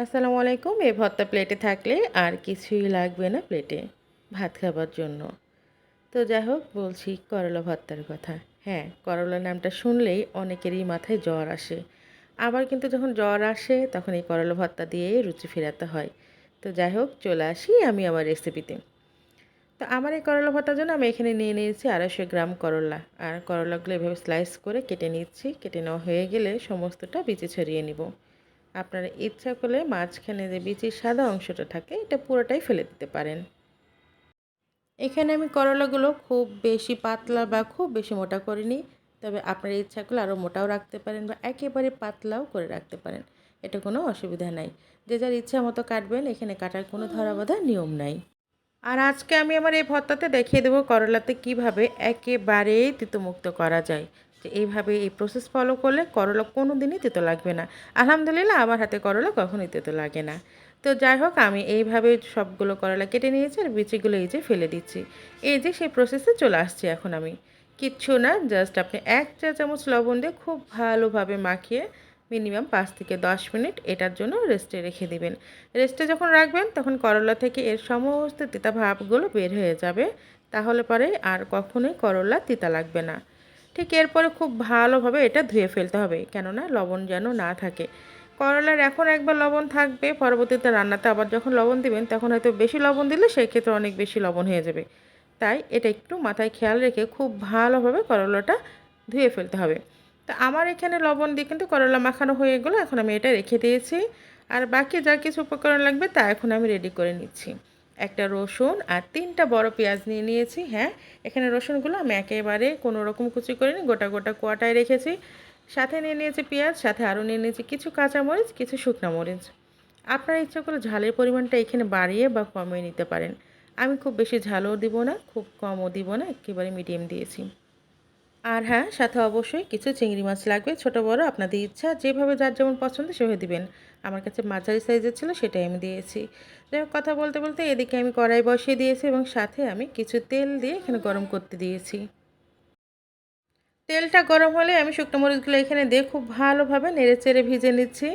আসসালামু আলাইকুম। এই ভর্তা প্লেটে থাকলে আর কিছুই লাগবে না প্লেটে ভাত খাবার জন্য। তো যাই হোক বলছি করলা ভর্তার কথা। হ্যাঁ, করলা নামটা শুনলেই অনেকেরই মাথায় জ্বর আসে। আবার কিন্তু যখন জ্বর আসে তখন এই করলা ভর্তা দিয়েই রুচি ফেরাতে হয়। তো যাই হোক চলে আসি আমি আমার রেসিপিতে। তো আমার এই করলা ভর্তার জন্য আমি এখানে নিয়ে নিয়েছি 250 গ্রাম করলা। আর করলাগুলো এভাবে স্লাইস করে কেটে নিচ্ছি। কেটে নেওয়া হয়ে গেলে সমস্তটা বিচি ছড়িয়ে নিব। আপনারা ইচ্ছা করলে মাঝখানে যে বিচির সাদা অংশটা থাকে এটা পুরোটাই ফেলে দিতে পারেন। এখানে আমি করলাগুলো খুব বেশি পাতলা বা খুব বেশি মোটা করিনি। তবে আপনার ইচ্ছা করলে আরও মোটাও রাখতে পারেন বা একেবারে পাতলাও করে রাখতে পারেন। এটা কোনো অসুবিধা নাই। যে যার ইচ্ছা মতো কাটবেন, এখানে কাটার কোনো ধরা বাঁধা নিয়ম নাই। আর আজকে আমি আমার এই ভর্তাতে দেখিয়ে দেবো করলাতে কিভাবে একেবারেই তিতমুক্ত করা যায়। যে এইভাবে এই প্রসেস ফলো করলে করলা কোনো দিনই তিতো লাগবে না। আলহামদুলিল্লাহ আমার হাতে করলা কখনোই তিতো লাগে না। তো যাই হোক আমি এইভাবে সবগুলো করলা কেটে নিয়েছি আর বিচিগুলো এই যে ফেলে দিচ্ছি। এই যে সেই প্রসেসে চলে আসছি এখন আমি। কিচ্ছু না, জাস্ট আপনি 1 চা চামচ লবণ দিয়ে খুব ভালোভাবে মাখিয়ে মিনিমাম 5 থেকে 10 মিনিট এটার জন্য রেস্টে রেখে দিবেন। রেস্টে যখন রাখবেন তখন করলা থেকে এর সমস্ত তিতা ভাবগুলো বের হয়ে যাবে। তাহলে পরে আর কখনোই করলা তিতা লাগবে না। ঠিক এরপরে খুব ভালোভাবে এটা ধুয়ে ফেলতে হবে, কেননা লবণ যেন না থাকে। করলার এখন একবার লবণ থাকবে, পরবর্তীতে রান্নাতে আবার যখন লবণ দিবেন তখন হয়তো বেশি লবণ দিলে সেক্ষেত্রে অনেক বেশি লবণ হয়ে যাবে। তাই এটা একটু মাথায় খেয়াল রেখে খুব ভালোভাবে করলাটা ধুয়ে ফেলতে হবে। তো আমার এখানে লবণ দিয়ে কিন্তু করলা মাখানো হয়ে গেলো, এখন আমি এটা রেখে দিয়েছি। আর বাকি যা কিছু উপকরণ লাগবে তা এখন আমি রেডি করে নিচ্ছি। একটা রসুন আর 3টা বড় পেঁয়াজ নিয়ে নিয়েছি। হ্যাঁ, এখানে রসুনগুলো আমি একেবারে কোনো রকম কুচি করিনি, গোটা গোটা কোয়াটায় রেখেছি। সাথে নিয়ে নিয়েছি পেঁয়াজ, সাথে আরও নিয়ে নিয়েছি কিছু কাঁচামরিচ, কিছু শুকনো মরিচ। আপনার ইচ্ছা করে ঝালের পরিমাণটা এখানে বাড়িয়ে বা কমিয়ে নিতে পারেন। আমি খুব বেশি ঝালও দিব না, খুব কমও দিব না, একেবারে মিডিয়াম দিয়েছি। আর হ্যাঁ, সাথে অবশ্যই কিছু চিংড়ি মাছ লাগবে, ছোট বড় আপনাদের ইচ্ছা, যেভাবে যার যেমন পছন্দ সেভাবে দিবেন। আমার কাছে মাঝারি সাইজের ছিল সেটাই আমি দিয়েছি। যাই হোক, কথা বলতে বলতে এদিকে আমি কড়াই বসিয়ে দিয়েছি এবং সাথে আমি কিছু তেল দিয়ে এখানে গরম করতে দিয়েছি। তেলটা গরম হলে আমি শুকনো মরিচগুলো এখানে দিয়ে খুব ভালোভাবে নেড়েচেড়ে ভেজে নিচ্ছি।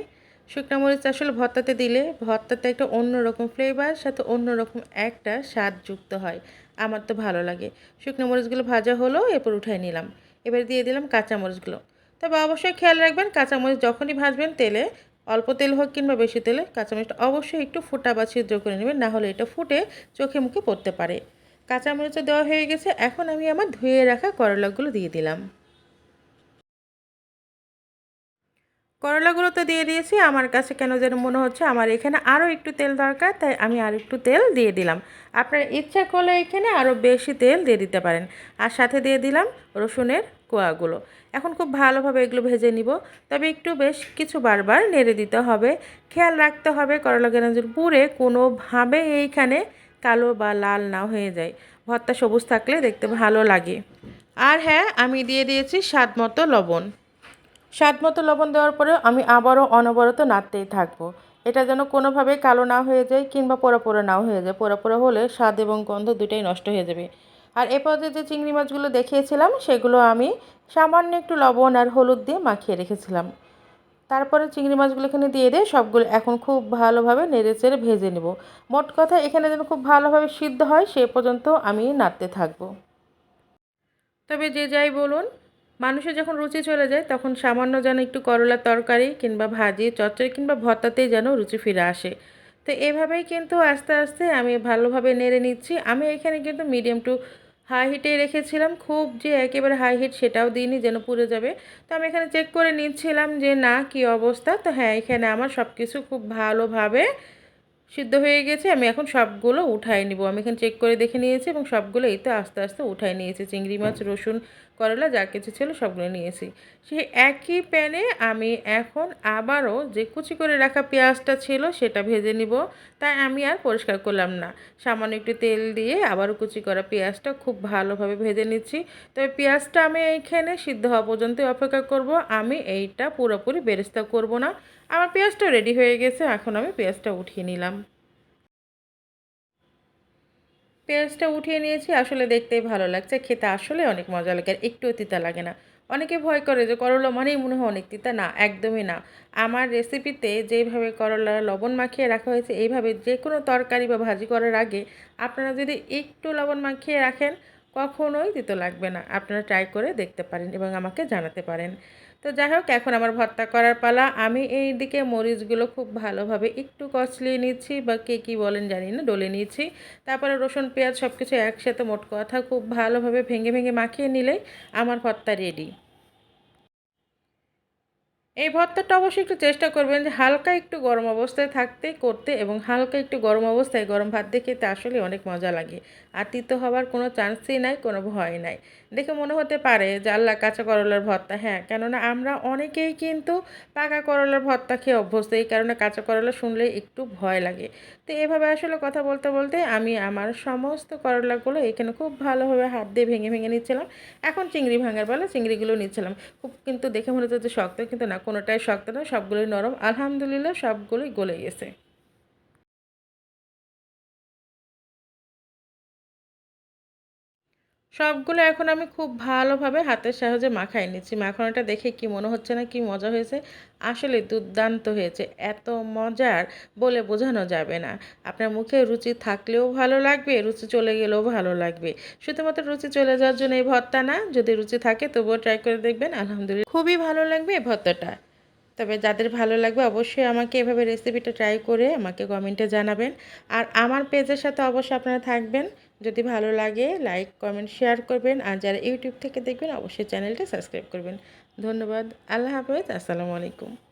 শুকনো মরিচ আসলে ভর্তাতে দিলে ভর্তাতে একটা অন্যরকম ফ্লেভার, সাথে অন্যরকম একটা স্বাদ যুক্ত হয়। আমার তো ভালো লাগে। শুকনো মরিচগুলো ভাজা হলো, এরপর উঠাই নিলাম। এবার দিয়ে দিলাম কাঁচামরিচগুলো। তবে অবশ্যই খেয়াল রাখবেন কাঁচামরিচ যখনই ভাজবেন তেলে, অল্প তেল হোক কিংবা বেশি তেলে, কাঁচামরিচটা অবশ্যই একটু ফোটা বা ছিদ্র করে নেবেন, না হলে এটা ফুটে চোখে মুখে পড়তে পারে। কাঁচামরিচটা দেওয়া হয়ে গেছে, এখন আমি আমার ধুয়ে রাখা করলাগুলো দিয়ে দিলাম। করলাগুলো তো দিয়ে দিয়েছি। আমার কাছে কেন যেন মনে হচ্ছে আমার এখানে আরও একটু তেল দরকার, তাই আমি আর একটু তেল দিয়ে দিলাম। আপনার ইচ্ছা করলে এখানে আরও বেশি তেল দিয়ে দিতে পারেন। আর সাথে দিয়ে দিলাম রসুনের কোয়াগুলো। এখন খুব ভালোভাবে এগুলো ভেজে নিব। তবে একটু বেশ কিছু বারবার নেড়ে দিতে হবে। খেয়াল রাখতে হবে করলাগুলো যেন পুড়ে কোনোভাবে এইখানে কালো বা লাল না হয়ে যায়। ভর্তা সবুজ থাকলে দেখতে ভালো লাগে। আর হ্যাঁ, আমি দিয়ে দিয়েছি স্বাদ মতো লবণ। স্বাদমতো লবণ দেওয়ার পরেও আমি আবারও অনবরত নাড়তেই থাকবো। এটা যেন কোনোভাবেই কালো না হয়ে যায় কিংবা পোড়া পোড়া নাও হয়ে যায়। পোড়া পোড়া হলে স্বাদ এবং গন্ধ দুটাই নষ্ট হয়ে যাবে। আর এ পর্যায়ে যে চিংড়ি মাছগুলো দেখিয়েছিলাম সেগুলো আমি সামান্য একটু লবণ আর হলুদ দিয়ে মাখিয়ে রেখেছিলাম। তারপরে চিংড়ি মাছগুলো এখানে দিয়ে দিয়ে সবগুলো এখন খুব ভালোভাবে নেড়েচেড়ে ভেজে নেব। মোট কথা এখানে যেন খুব ভালোভাবে সিদ্ধ হয় সে পর্যন্ত আমি নাড়তে থাকবো। তবে যে যাই বলুন, মানুষের যখন রুচি চলে যায় তখন সামান্য যেন একটু করলার তরকারি কিংবা ভাজি, চচ্চড়ি কিংবা ভর্তাতেই যেন রুচি ফিরে আসে। তো এভাবেই কিন্তু আস্তে আস্তে আমি ভালোভাবে নেড়ে নিচ্ছি। আমি এখানে কিন্তু মিডিয়াম টু হাই হিটেই রেখেছিলাম, খুব যে একেবারে হাই হিট সেটাও দিইনি যেন পুড়ে যাবে। তো আমি এখানে চেক করে নিচ্ছিলাম যে না কী অবস্থা। তো হ্যাঁ, এখানে আমার সব কিছু খুব ভালোভাবে সিদ্ধ হয়ে গেছে। আমি এখন সবগুলো উঠাই নিব। আমি এখানে চেক করে দেখে নিয়েছি এবং সবগুলো এই তো আস্তে আস্তে উঠাই নিয়েছি। চিংড়ি মাছ, রসুন, করলা যা কিছু ছিল সবগুলো নিয়েছি। সেই একই প্যানে আমি এখন আবারও যে কুচি করে রাখা পেঁয়াজটা ছিল সেটা ভেজে নিব। তাই আমি আর পরিষ্কার করলাম না। সামান্য একটু তেল দিয়ে আবারও কুচি করা পেঁয়াজটা খুব ভালোভাবে ভেজে নিচ্ছি। তবে পেঁয়াজটা আমি এইখানে সিদ্ধ হওয়া পর্যন্তই অপেক্ষা করব। আমি এইটা পুরোপুরি বেরেস্তা করব না। আমার পেঁয়াজটা রেডি হয়ে গেছে, এখন আমি পেঁয়াজটা উঠিয়ে নিলাম। পেঁয়াজটা উঠিয়ে নিয়েছি, আসলে দেখতেই ভালো লাগছে, খেতে আসলে অনেক মজা লাগে আর একটুও তিতা লাগে না। অনেকে ভয় করে যে করলা মানেই মনে হয় অনেক তিতা, না একদমই না। আমার রেসিপিতে যেইভাবে করলা লবণ মাখিয়ে রাখা হয়েছে, এইভাবে যে কোনো তরকারি বা ভাজি করার আগে আপনারা যদি একটু লবণ মাখিয়ে রাখেন কখনোই তিতো লাগবে না। আপনারা ট্রাই করে দেখতে পারেন এবং আমাকে জানাতে পারেন। তো যাই হোক, এখন আমার ভর্তা করার পালা। আমি এই দিকে মরিচগুলো খুব ভালোভাবে একটু কচলিয়ে নিচ্ছি, বা কে কী বলেন জানি না, ডলে নিচ্ছি। তারপরে রসুন পেঁয়াজ সব কিছু একসাথে, মোট কথা খুব ভালোভাবে ভেঙে ভেঙে মাখিয়ে নিলেই আমার ভর্তা রেডি। এই ভর্তাটা অবশ্যই একটু চেষ্টা করবেন যে হালকা একটু গরম অবস্থায় থাকতে করতে, এবং হালকা একটু গরম অবস্থায় গরম ভাত দিয়ে খেতে আসলে অনেক মজা লাগে। আর তিতো হওয়ার কোনো চান্সই নাই, কোনো ভয় নাই। দেখে মনে হতে পারে যে আল্লাহ কাঁচা করলার ভর্তা, হ্যাঁ, কেননা আমরা অনেকেই কিন্তু পাকা করলার ভর্তা খেয়ে অভ্যস্ত, এই কারণে কাঁচা করলা শুনলেই একটু ভয় লাগে। তো এভাবে আসলে কথা বলতে বলতে আমি আমার সমস্ত করলাগুলো এখানে খুব ভালোভাবে হাত দিয়ে ভেঙে ভেঙে নিচ্ছিলাম। এখন চিংড়ি ভাঙার বেলা চিংড়িগুলো নিচ্ছিলাম। খুব কিন্তু দেখে মনে হচ্ছে যে শক্ত, কিন্তু না, কোনোটাই শক্ত না, সবগুলোই নরম। আলহামদুলিল্লাহ সবগুলোই গলে গেছে। সবগুলো এখন আমি খুব ভালোভাবে হাতের সাহায্যে মাখায় নিচ্ছি। মাখানোটা দেখে কি মনে হচ্ছে না কি মজা হয়েছে? আসলে দুর্দান্ত হয়েছে। এত মজার বলে বোঝানো যাবে না। আপনার মুখে রুচি থাকলেও ভালো লাগবে, রুচি চলে গেলেও ভালো লাগবে। শুধুমাত্র রুচি চলে যাওয়ার জন্য এই ভর্তা না, যদি রুচি থাকে তবুও ট্রাই করে দেখবেন। আলহামদুলিল্লাহ খুবই ভালো লাগবে এই ভর্তাটা। তবে যাদের ভালো লাগবে অবশ্যই আমাকে এভাবে রেসিপিটা ট্রাই করে আমাকে কমেন্টে জানাবেন। আর আমার পেজের সাথে অবশ্যই আপনারা থাকবেন। যদি ভালো লাগে লাইক, কমেন্ট, শেয়ার করবেন। আর যারা ইউটিউব থেকে দেখবেন অবশ্যই চ্যানেলটা সাবস্ক্রাইব করবেন। ধন্যবাদ। আল্লাহ হাফেজ। আসসালামু আলাইকুম।